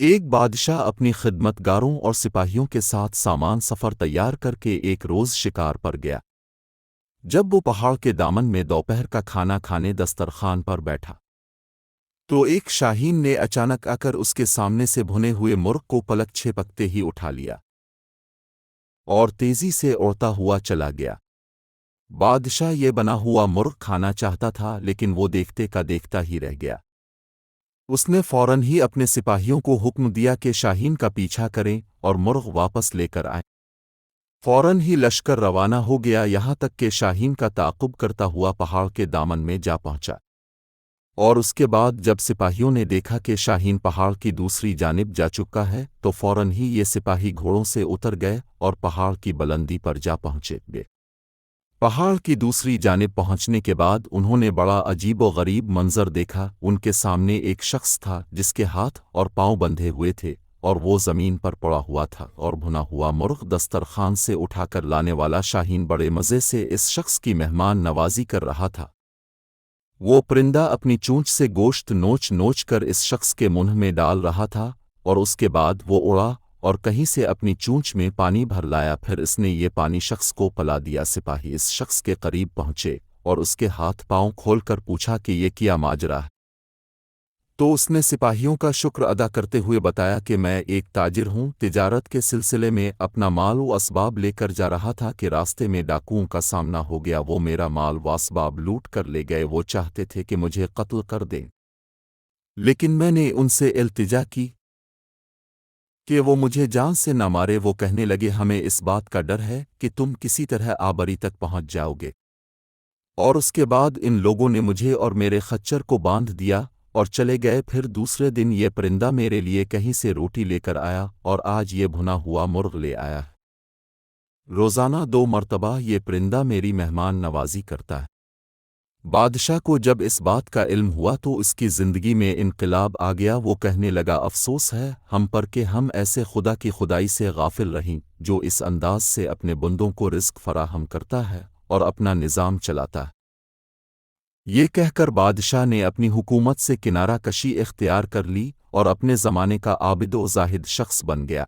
ایک بادشاہ اپنی خدمت گاروں اور سپاہیوں کے ساتھ سامان سفر تیار کر کے ایک روز شکار پر گیا۔ جب وہ پہاڑ کے دامن میں دوپہر کا کھانا کھانے دسترخوان پر بیٹھا تو ایک شاہین نے اچانک آ کر اس کے سامنے سے بھنے ہوئے مرغ کو پلک چھپکتے ہی اٹھا لیا اور تیزی سے اڑتا ہوا چلا گیا۔ بادشاہ یہ بنا ہوا مرغ کھانا چاہتا تھا لیکن وہ دیکھتے کا دیکھتا ہی رہ گیا۔ اس نے فوراً ہی اپنے سپاہیوں کو حکم دیا کہ شاہین کا پیچھا کریں اور مرغ واپس لے کر آئیں۔ فوراً ہی لشکر روانہ ہو گیا یہاں تک کہ شاہین کا تعاقب کرتا ہوا پہاڑ کے دامن میں جا پہنچا، اور اس کے بعد جب سپاہیوں نے دیکھا کہ شاہین پہاڑ کی دوسری جانب جا چکا ہے تو فوراً ہی یہ سپاہی گھوڑوں سے اتر گئے اور پہاڑ کی بلندی پر جا پہنچے گے۔ پہاڑ کی دوسری جانب پہنچنے کے بعد انہوں نے بڑا عجیب و غریب منظر دیکھا۔ ان کے سامنے ایک شخص تھا جس کے ہاتھ اور پاؤں بندھے ہوئے تھے اور وہ زمین پر پڑا ہوا تھا، اور بھنا ہوا مرغ دسترخوان سے اٹھا کر لانے والا شاہین بڑے مزے سے اس شخص کی مہمان نوازی کر رہا تھا۔ وہ پرندہ اپنی چونچ سے گوشت نوچ نوچ کر اس شخص کے منہ میں ڈال رہا تھا، اور اس کے بعد وہ اڑا اور کہیں سے اپنی چونچ میں پانی بھر لایا، پھر اس نے یہ پانی شخص کو پلا دیا۔ سپاہی اس شخص کے قریب پہنچے اور اس کے ہاتھ پاؤں کھول کر پوچھا کہ یہ کیا ماجرا ہے؟ تو اس نے سپاہیوں کا شکر ادا کرتے ہوئے بتایا کہ میں ایک تاجر ہوں، تجارت کے سلسلے میں اپنا مال و اسباب لے کر جا رہا تھا کہ راستے میں ڈاکوؤں کا سامنا ہو گیا، وہ میرا مال و اسباب لوٹ کر لے گئے۔ وہ چاہتے تھے کہ مجھے قتل کر دیں، لیکن میں نے ان سے التجا کی کہ وہ مجھے جان سے نہ مارے۔ وہ کہنے لگے ہمیں اس بات کا ڈر ہے کہ تم کسی طرح آبری تک پہنچ جاؤ گے، اور اس کے بعد ان لوگوں نے مجھے اور میرے خچر کو باندھ دیا اور چلے گئے۔ پھر دوسرے دن یہ پرندہ میرے لیے کہیں سے روٹی لے کر آیا، اور آج یہ بھنا ہوا مرغ لے آیا ہے۔ روزانہ 2 مرتبہ یہ پرندہ میری مہمان نوازی کرتا ہے۔ بادشاہ کو جب اس بات کا علم ہوا تو اس کی زندگی میں انقلاب آ گیا۔ وہ کہنے لگا افسوس ہے ہم پر کہ ہم ایسے خدا کی خدائی سے غافل رہیں جو اس انداز سے اپنے بندوں کو رزق فراہم کرتا ہے اور اپنا نظام چلاتا ہے۔ یہ کہہ کر بادشاہ نے اپنی حکومت سے کنارہ کشی اختیار کر لی اور اپنے زمانے کا عابد و زاہد شخص بن گیا۔